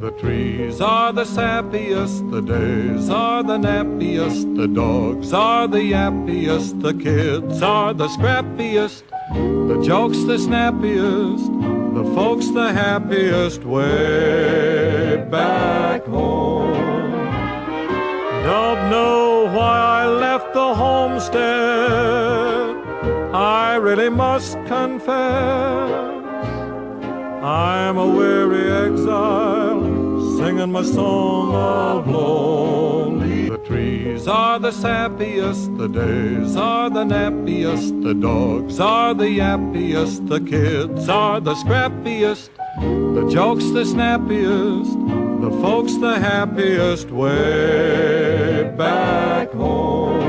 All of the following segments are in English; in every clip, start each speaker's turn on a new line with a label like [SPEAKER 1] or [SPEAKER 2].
[SPEAKER 1] The trees are the sappiest, the days are the nappiest, the dogs are the yappiest, the kids are the scrappiest, the jokes the snappiest, the folks the happiest way back home. Don't know why I left the homestead, I really must confess. I'm a weary exile, singing my song of lonely. The trees are the sappiest, the days are the nappiest, the dogs are the yappiest, the kids are the scrappiest, the jokes the snappiest, the folks the happiest way back home.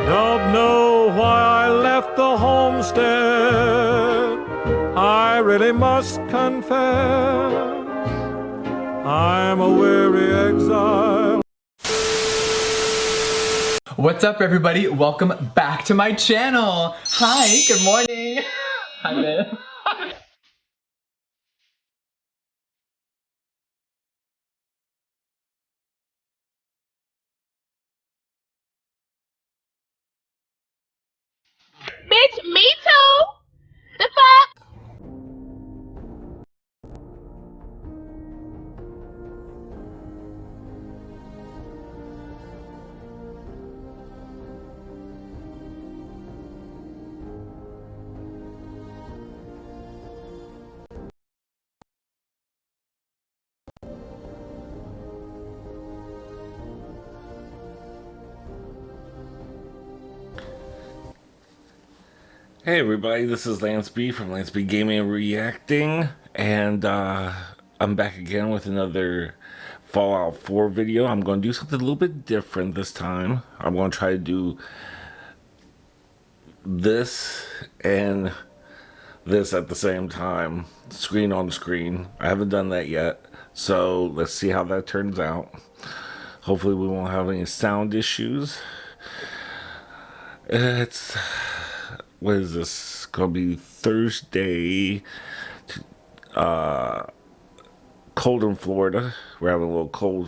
[SPEAKER 1] Don't know why I left the homestead, I really must confess, I'm a weary exile.
[SPEAKER 2] What's up, everybody? Welcome back to my channel. Hi, good morning. Hi, man.
[SPEAKER 3] Bitch, me too. The fuck?
[SPEAKER 4] Hey everybody, this is Lance B from Lance B Gaming and Reacting, and I'm back again with another Fallout 4 video. I'm going to do something a little bit different this time. I'm going to try to do this and this at the same time, screen on screen. I haven't done that yet, so let's see how that turns out. Hopefully we won't have any sound issues. What is this? Gonna be Thursday. Cold in Florida. We're having a little cold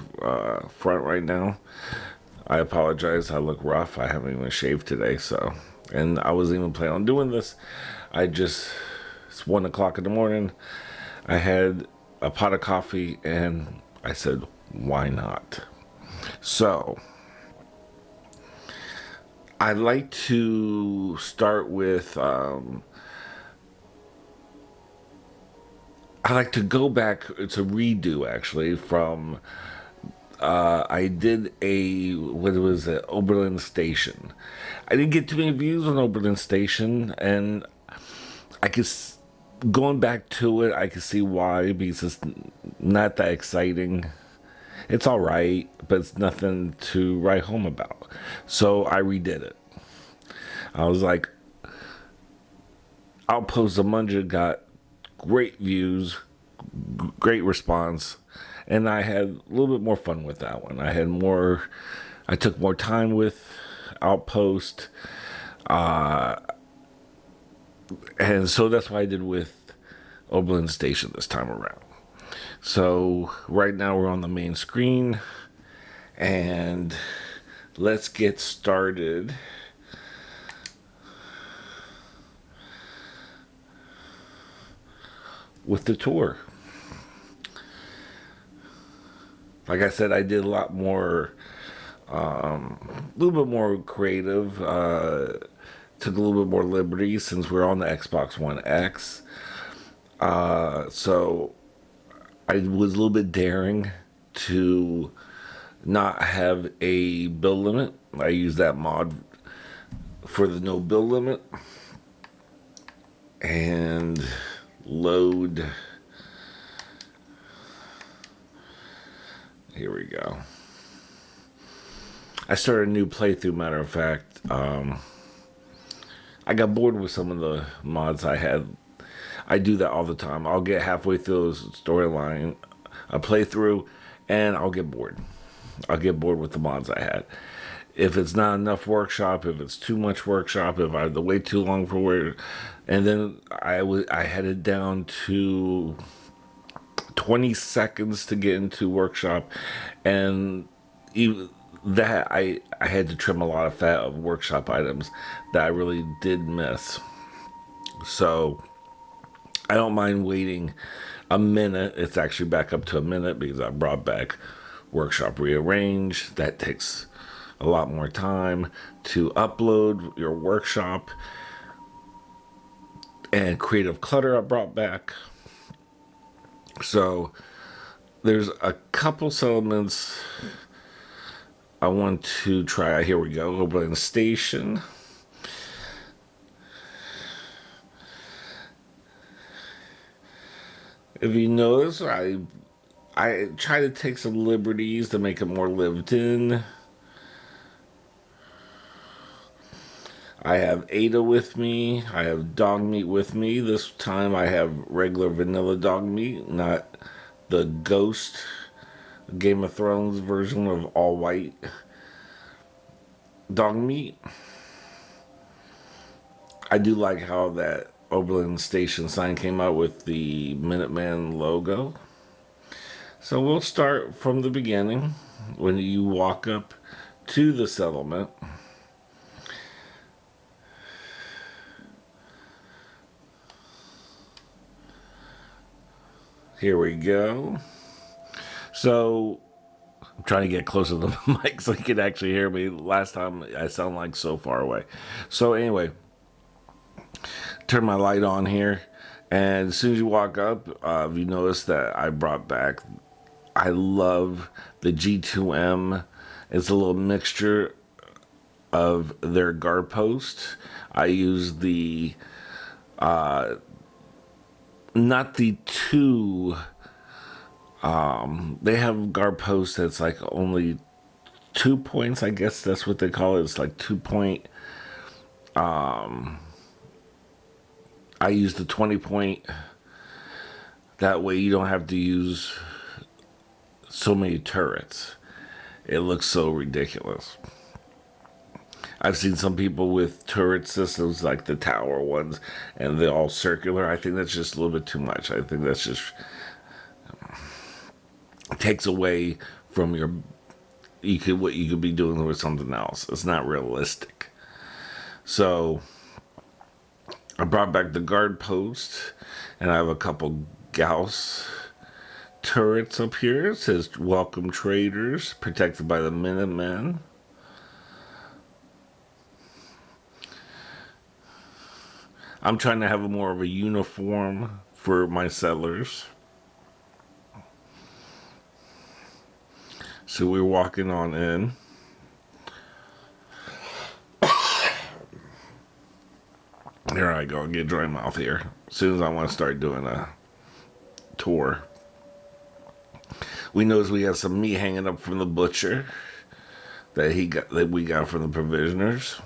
[SPEAKER 4] front right now. I apologize. I look rough. I haven't even shaved today, so. And I wasn't even planning on doing this. It's 1 o'clock in the morning. I had a pot of coffee, and I said, why not? So I'd like to start with, I like to go back, it's a redo actually, from, I did what was it, Oberland Station. I didn't get too many views on Oberland Station, and going back to it, I can see why, because it's not that exciting. It's alright, but it's nothing to write home about. So I redid it. I was like, Outpost of Munja got great views, great response, and I had a little bit more fun with that one. I took more time with Outpost, and so that's what I did with Oberland Station this time around. So right now we're on the main screen, and let's get started with the tour. Like I said, I did a lot more, a little bit more creative, took a little bit more liberty since we're on the Xbox One X. So I was a little bit daring to not have a build limit. I used that mod for the no build limit. And load. Here we go. I started a new playthrough, matter of fact. I got bored with some of the mods I had. I do that all the time. I'll get halfway through a storyline, a playthrough, and I'll get bored. I'll get bored with the mods I had. If it's not enough workshop, if it's too much workshop, if I have to wait too long for where, and then I headed down to 20 seconds to get into workshop, and even that I had to trim a lot of fat of workshop items that I really did miss. So I don't mind waiting a minute. It's actually back up to a minute because I brought back workshop rearrange. That takes a lot more time to upload your workshop, and creative clutter I brought back. So there's a couple settlements I want to try. Here we go, Oberland Station. If you notice, I try to take some liberties to make it more lived in. I have Ada with me. I have dog meat with me. This time I have regular vanilla dog meat, not the ghost Game of Thrones version of all white dog meat. I do like how that Oberland Station sign came out with the Minuteman logo. So we'll start from the beginning. When you walk up to the settlement, here we go. So I'm trying to get closer to the mic so you can actually hear me. Last time I sound like so far away. So anyway, turn my light on here, and as soon as you walk up, you notice that I brought back, I love the G2M. It's a little mixture of their guard post. I use the not the two, they have guard posts that's like only 2 points, I guess that's what they call it. It's like 2-point. I use the 20-point. That way you don't have to use so many turrets. It looks so ridiculous. I've seen some people with turret systems like the tower ones, and they're all circular. I think that's just a little bit too much. I think that's just takes away from your what you could be doing with something else. It's not realistic. So I brought back the guard post, and I have a couple Gauss turrets up here. It says welcome traders, protected by the Minutemen. I'm trying to have more of a uniform for my settlers. So we're walking on in. Here I go, get dry mouth here. As soon as I want to start doing a tour. We notice we have some meat hanging up from the butcher that we got from the provisioners.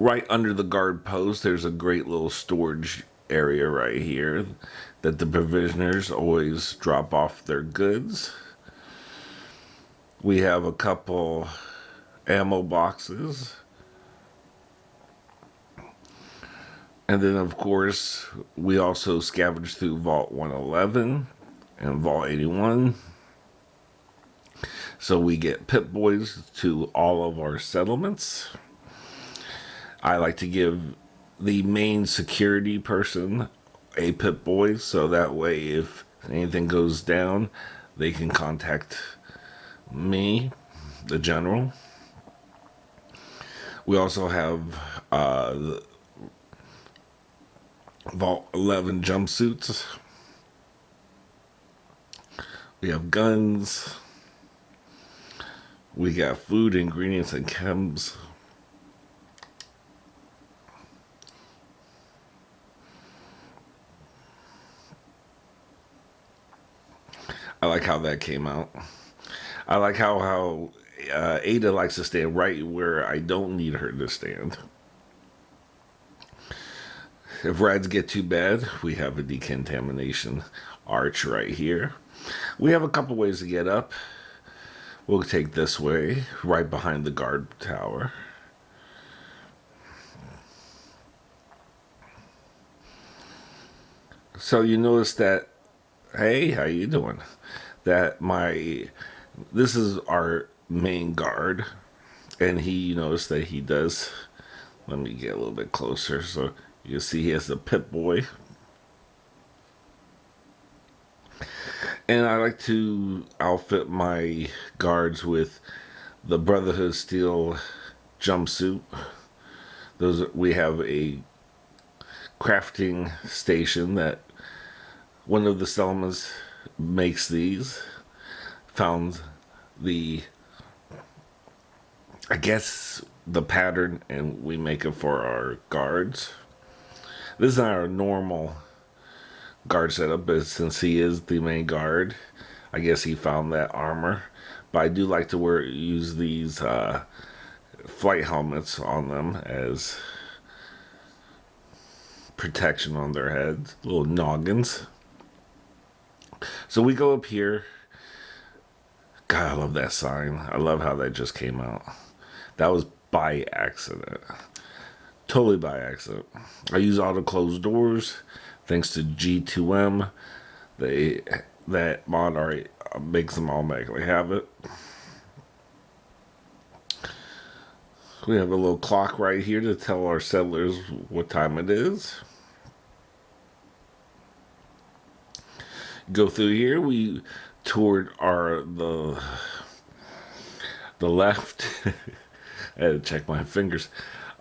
[SPEAKER 4] Right under the guard post, there's a great little storage area right here that the provisioners always drop off their goods. We have a couple ammo boxes. And then, of course, we also scavenge through Vault 111 and Vault 81. So we get Pip-Boys to all of our settlements. I like to give the main security person a Pip-Boy, so that way if anything goes down, they can contact me, the general. We also have the Vault 11 jumpsuits. We have guns. We got food, ingredients, and chems. I like how that came out. I like how Ada likes to stand right where I don't need her to stand. If rads get too bad, we have a decontamination arch right here. We have a couple ways to get up. We'll take this way, right behind the guard tower. So you notice that Hey, how you doing? This is our main guard, and he noticed that he does. Let me get a little bit closer so you can see he has a pit boy. And I like to outfit my guards with the Brotherhood Steel jumpsuit. We have a crafting station that one of the Selmas makes these. Found the, I guess, the pattern, and we make it for our guards. This is not our normal guard setup, but since he is the main guard, I guess he found that armor. But I do like to use these flight helmets on them as protection on their heads, little noggins. So we go up here. God, I love that sign. I love how that just came out. That was by accident. Totally by accident. I use auto close doors thanks to G2M. That mod already makes them automatically have it. We have a little clock right here to tell our settlers what time it is. Go through here. We toured the left. I had to check my fingers.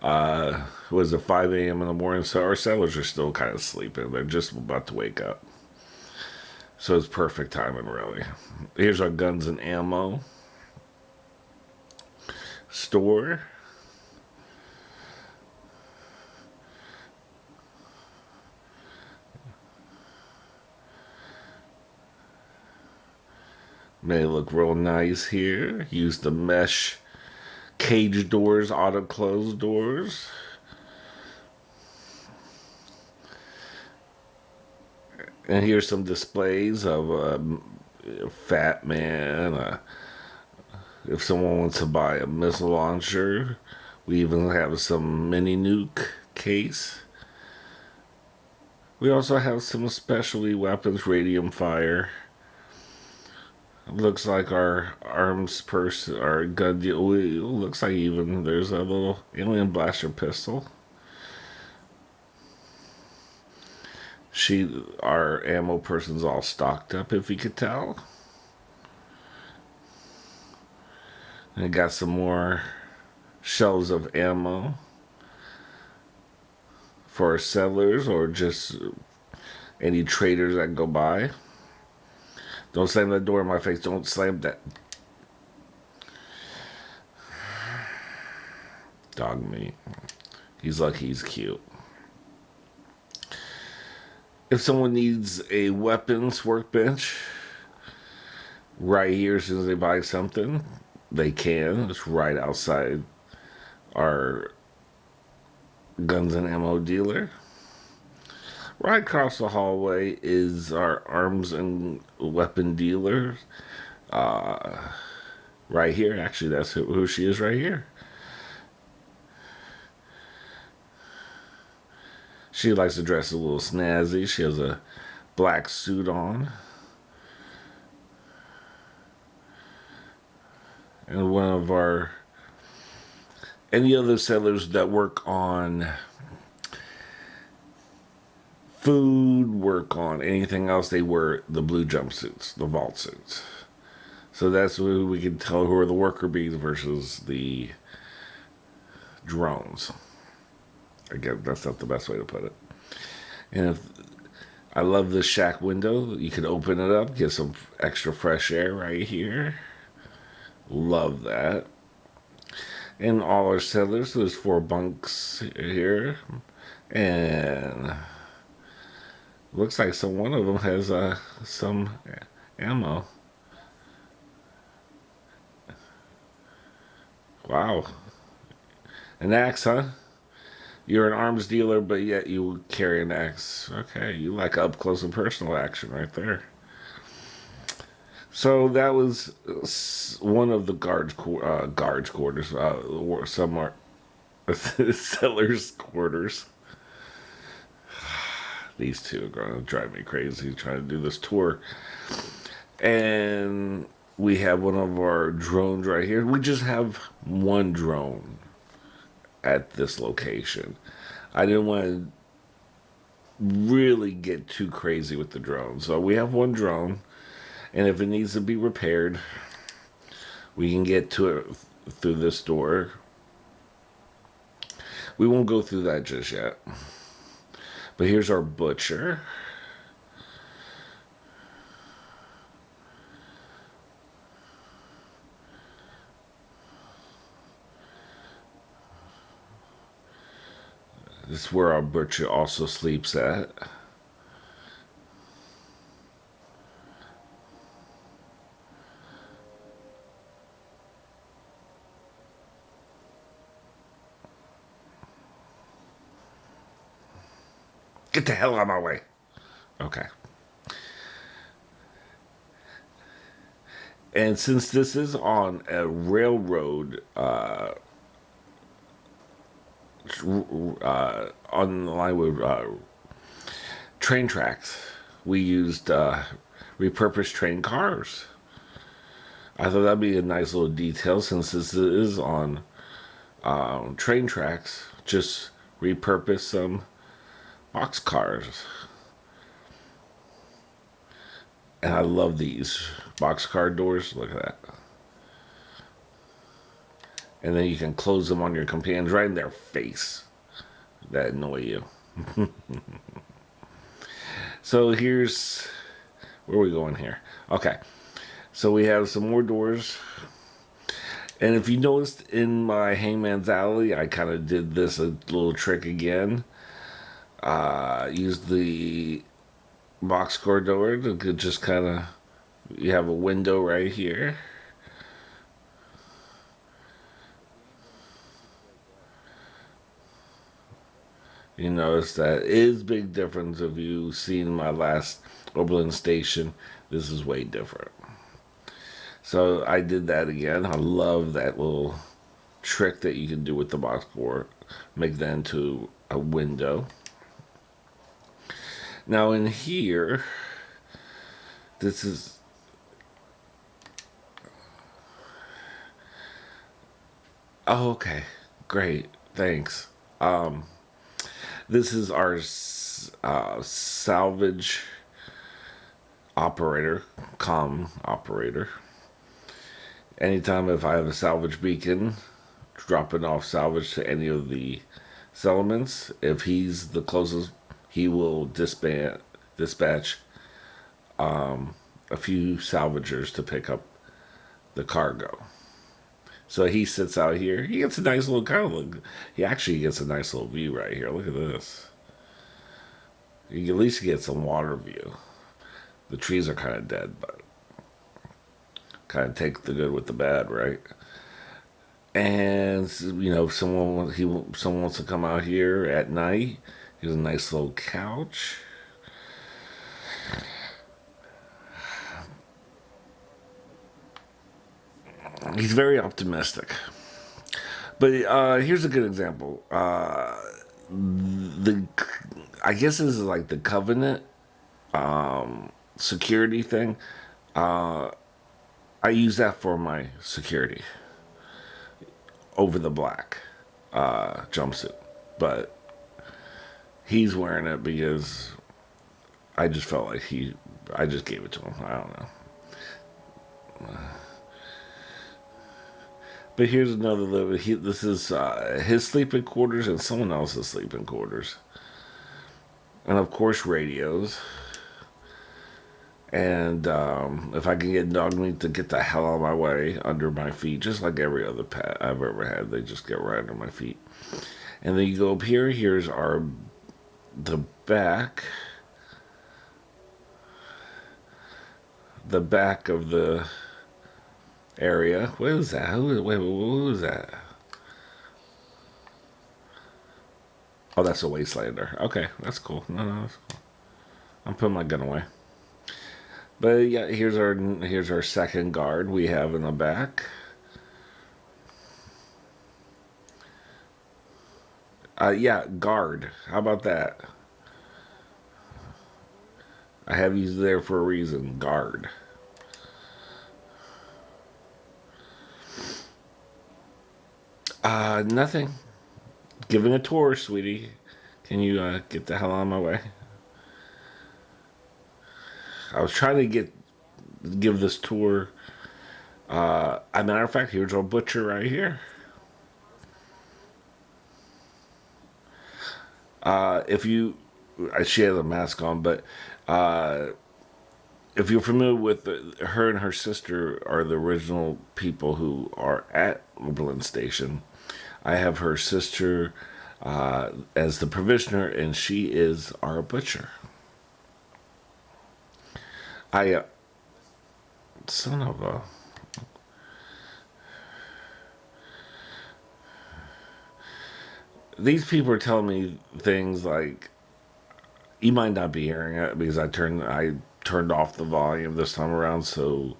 [SPEAKER 4] It was at 5 a.m. in the morning, so our settlers are still kind of sleeping. They're just about to wake up. So it's perfect timing, really. Here's our guns and ammo store. May look real nice here. Use the mesh cage doors, auto close doors. And here's some displays of a Fat Man. If someone wants to buy a missile launcher, we even have some mini nuke case. We also have some specialty weapons, radium fire. Looks like our arms person, our gun deal. Looks like even there's a little alien blaster pistol. Our ammo person's all stocked up, if you could tell. And got some more shelves of ammo for our settlers or just any traders that go by. Don't slam that door in my face. Don't slam that. Dog meat. He's lucky he's cute. If someone needs a weapons workbench, right here, as soon as they buy something, they can. It's right outside our guns and ammo dealer. Right across the hallway is our arms and weapon dealer. Right here, actually, that's who she is right here. She likes to dress a little snazzy. She has a black suit on. And one of any other settlers that work on food, work on anything else, they wear the blue jumpsuits, the vault suits. So that's who we can tell who are the worker bees versus the drones. Again, that's not the best way to put it. And I love this shack window. You can open it up, get some extra fresh air right here. Love that. And all our settlers, there's 4 bunks here. And looks like one of them has some ammo. Wow. An axe, huh? You're an arms dealer, but yet you carry an axe. Okay, you like up close and personal action right there. So that was one of the guards' quarters. Some are settlers' quarters. These two are going to drive me crazy trying to do this tour. And we have one of our drones right here. We just have one drone at this location. I didn't want to really get too crazy with the drone. So we have one drone, and if it needs to be repaired, we can get to it through this door. We won't go through that just yet. But here's our butcher. This is where our butcher also sleeps at. Get the hell out of my way. Okay. And since this is on a railroad, on the line with train tracks, we used repurposed train cars. I thought that'd be a nice little detail since this is on train tracks. Just repurpose some box cars. And I love these boxcar doors. Look at that. And then you can close them on your companions right in their face that annoy you. So here's where are we going here? Okay. So we have some more doors. And if you noticed in my Hangman's Alley, I kind of did this a little trick again. Used the boxcar door to just kind of, you have a window right here. You notice that is big difference. If you've seen my last Oberland Station, this is way different. So I did that again. I love that little trick that you can do with the boxcar. Make that into a window. Now in here, this is oh, okay, great, thanks. This is our salvage operator, comm operator. Anytime if I have a salvage beacon, dropping off salvage to any of the settlements, if he's the closest, he will dispatch a few salvagers to pick up the cargo. So he sits out here. He gets a nice little kind of look. He actually gets a nice little view right here. Look at this. You can at least get some water view. The trees are kind of dead, but kind of take the good with the bad, right? And you know, if someone wants to come out here at night. Here's a nice little couch. He's very optimistic. But here's a good example. I guess this is like the Covenant security thing. I use that for my security over the black jumpsuit. But he's wearing it because I just felt like I just gave it to him. I don't know. But here's another little, this is his sleeping quarters and someone else's sleeping quarters. And of course radios. And if I can get dog meat to get the hell out of my way, under my feet, just like every other pet I've ever had, they just get right under my feet. And then you go up here, here's the back of the area. What is that? Wait, what was that? Oh, that's a Wastelander. Okay, that's cool. No, that's cool. I'm putting my gun away. But yeah, here's our second guard we have in the back. Yeah, guard. How about that? I have you there for a reason. Guard. Nothing. Giving a tour, sweetie. Can you get the hell out of my way? I was trying to give this tour. As a matter of fact, here's our butcher right here. If you, she has a mask on, but if you're familiar with her and her sister are the original people who are at Oberland Station. I have her sister as the provisioner, and she is our butcher. Son of a. These people are telling me things like, you might not be hearing it because I turned off the volume this time around, so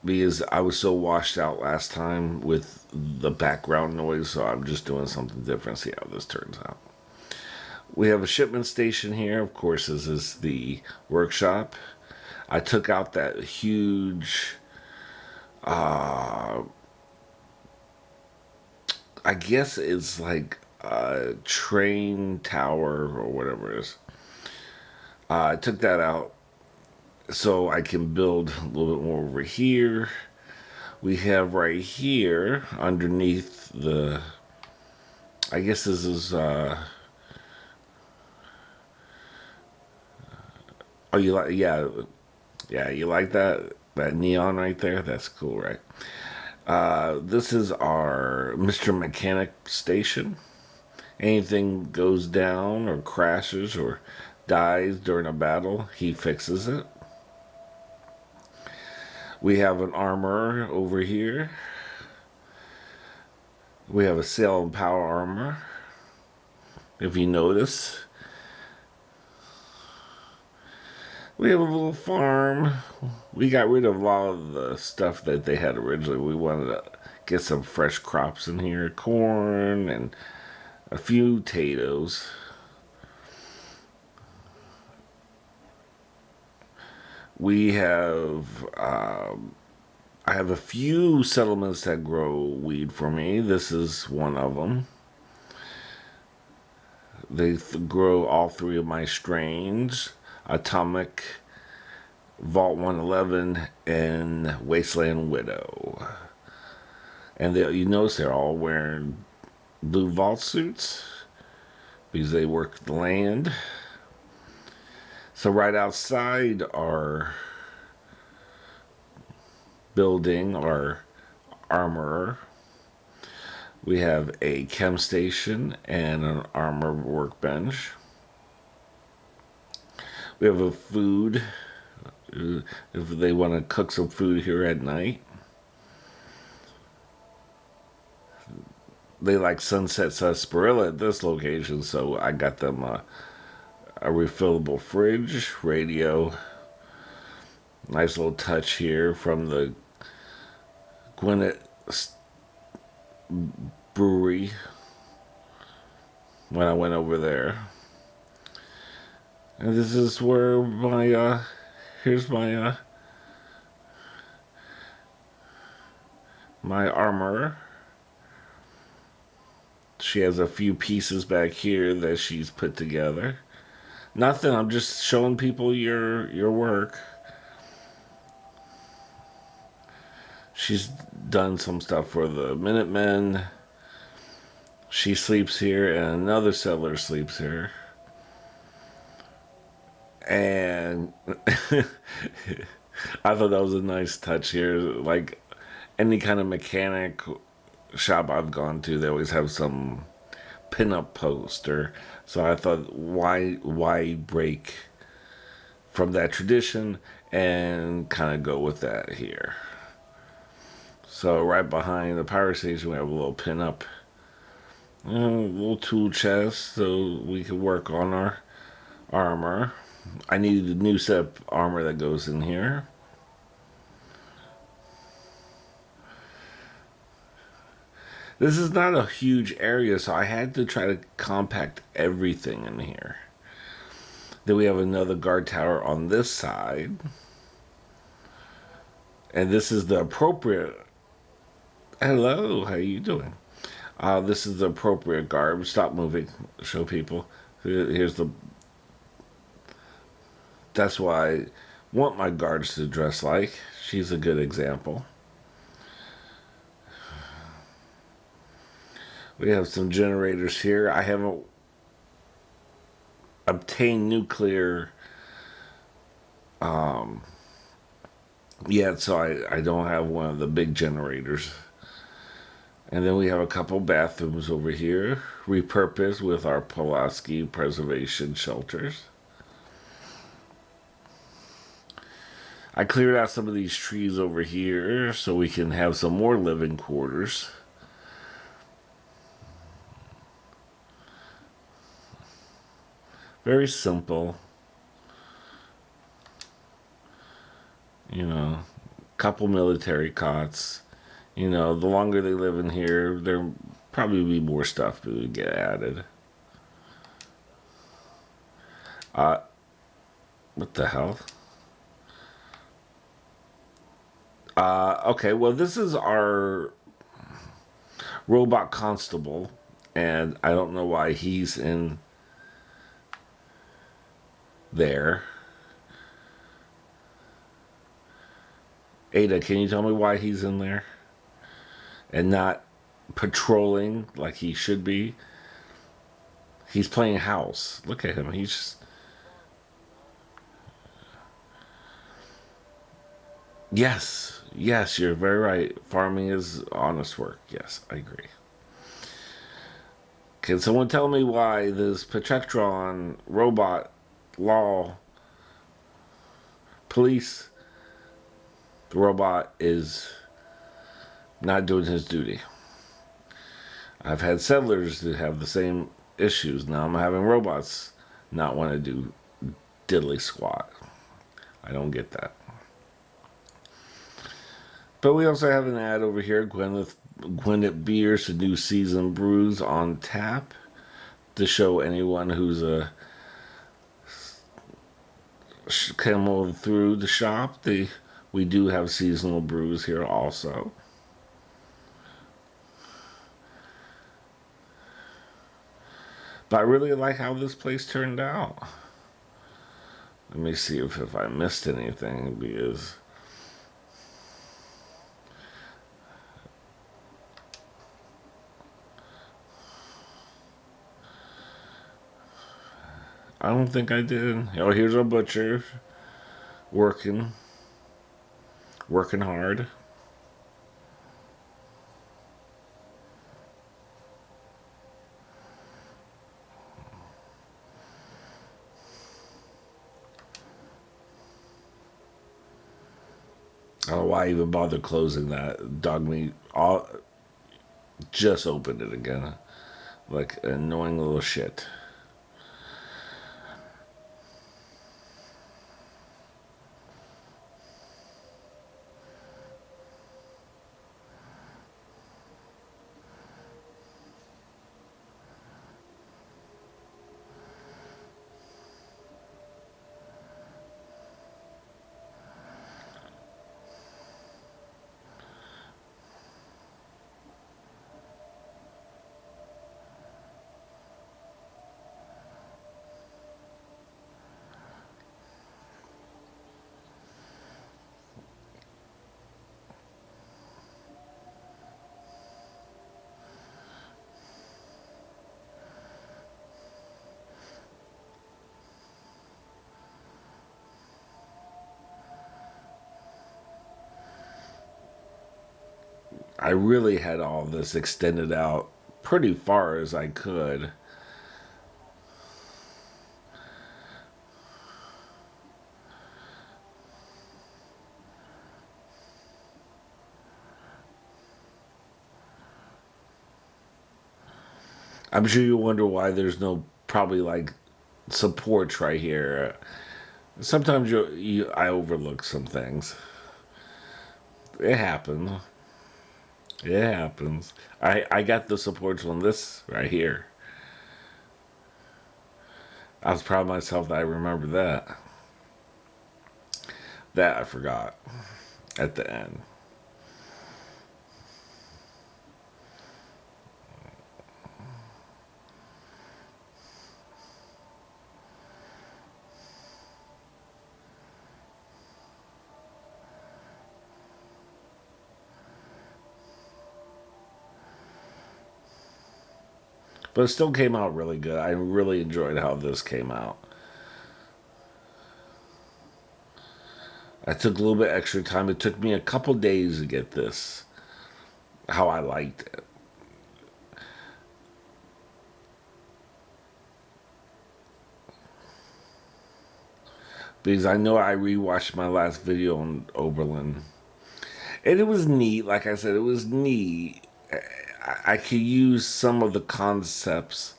[SPEAKER 4] because I was so washed out last time with the background noise, so I'm just doing something different. See how this turns out. We have a shipment station here. Of course, this is the workshop. I took out that huge, I guess it's like a train tower or whatever it is. I took that out so I can build a little bit more over here. We have right here underneath the, I guess this is, oh, you like, yeah, you like that neon right there? That's cool, right? This is our Mr. Mechanic station. Anything goes down or crashes or dies during a battle, he fixes it. We have an armorer over here. We have a sail and power armor, if you notice. We have a little farm. We got rid of a lot of the stuff that they had originally. We wanted to get some fresh crops in here. Corn and a few potatoes. We have, I have a few settlements that grow weed for me. This is one of them. They grow all three of my strains. Atomic, Vault 111, and Wasteland Widow. And you notice they're all wearing blue vault suits because they work the land. So right outside our building, our armorer, we have a chem station and an armor workbench. We have a food, if they want to cook some food here at night. They like Sunset Sarsaparilla at this location, so I got them a refillable fridge, radio. Nice little touch here from the Gwinnett Brewery when I went over there. And this is where my, here's my, my armor. She has a few pieces back here that she's put together. Nothing, I'm just showing people your work. She's done some stuff for the Minutemen. She sleeps here and another settler sleeps here. And I thought that was a nice touch here. Like any kind of mechanic shop I've gone to, they always have some pin-up poster. So I thought, why break from that tradition and kind of go with that here. So right behind the power station, we have a little pin-up, little tool chest, so we can work on our armor. I needed a new set of armor that goes in here. This is not a huge area, so I had to try to compact everything in here. Then we have another guard tower on this side. And this is the appropriate... Hello, how you doing? This is the appropriate guard. Stop moving. Show people. Here's the... That's why I want my guards to dress like. She's a good example. We have some generators here. I haven't obtained nuclear yet, so I don't have one of the big generators. And then we have a couple bathrooms over here, repurposed with our Pulaski preservation shelters. I cleared out some of these trees over here so we can have some more living quarters. Very simple. You know, couple military cots. You know, the longer they live in here, there'll probably be more stuff to get added. What the hell? Okay, well, this is our robot constable, and I don't know why he's in there. Ada, can you tell me why he's in there? And not patrolling like he should be. He's playing house. Look at him. He's just... Yes. Yes, you're very right. Farming is honest work. Yes, I agree. Can someone tell me why this Protectron robot law police, the robot is not doing his duty? I've had settlers that have the same issues. Now I'm having robots not want to do diddly squat. I don't get that. But we also have an ad over here, Gwyneth Beers, a new season brews on tap, to show anyone who's come through the shop. We do have seasonal brews here also. But I really like how this place turned out. Let me see if I missed anything, because... I don't think I did. Oh, here's our butcher. Working hard. I don't know why I even bother closing that. Dog meat just opened it again. Like an annoying little shit. I really had all this extended out pretty far as I could. I'm sure you wonder why there's no probably like supports right here. Sometimes I overlook some things. It happens. It happens. I got the supports on this right here. I was proud of myself that I remembered that. That I forgot at the end. But it still came out really good. I really enjoyed how this came out. I took a little bit extra time. It took me a couple days to get this how I liked it. Because I know I rewatched my last video on Oberland. And it was neat. Like I said, it was neat. I could use some of the concepts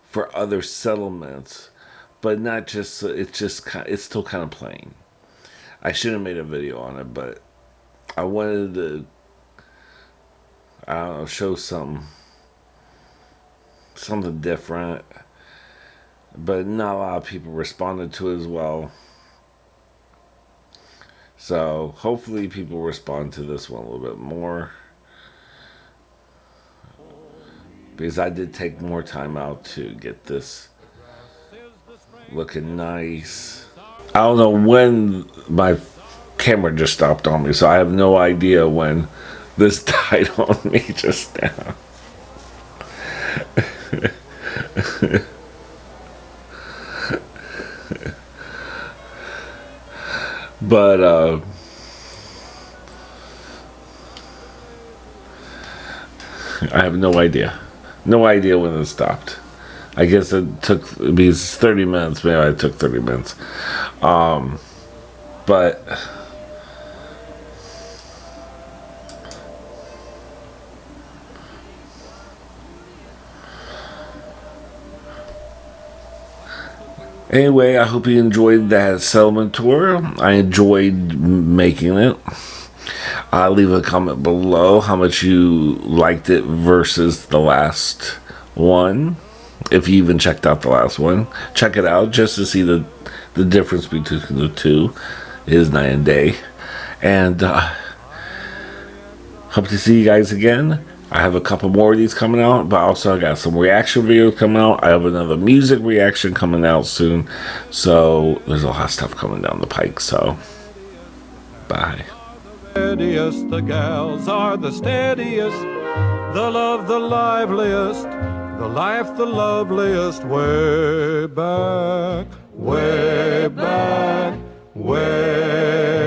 [SPEAKER 4] for other settlements, but not just. It's still kind of plain. I should have made a video on it, but I wanted to, I don't know, show something different. But not a lot of people responded to it as well. So hopefully people respond to this one a little bit more. Because I did take more time out to get this looking nice. I don't know when my camera just stopped on me, so I have no idea when this died on me just now. But I have no idea. No idea when it stopped. I guess it took, because 30 minutes, maybe I took 30 minutes. But anyway, I hope you enjoyed that settlement tour. I enjoyed making it. Leave a comment below how much you liked it versus the last one. If you even checked out the last one, check it out just to see the difference between the two. It is night and day. And hope to see you guys again. I have a couple more of these coming out, but also I got some reaction videos coming out. I have another music reaction coming out soon. So there's a lot of stuff coming down the pike. So bye.
[SPEAKER 1] The gals are the steadiest, the love the liveliest, the life the loveliest. Way back, way back, way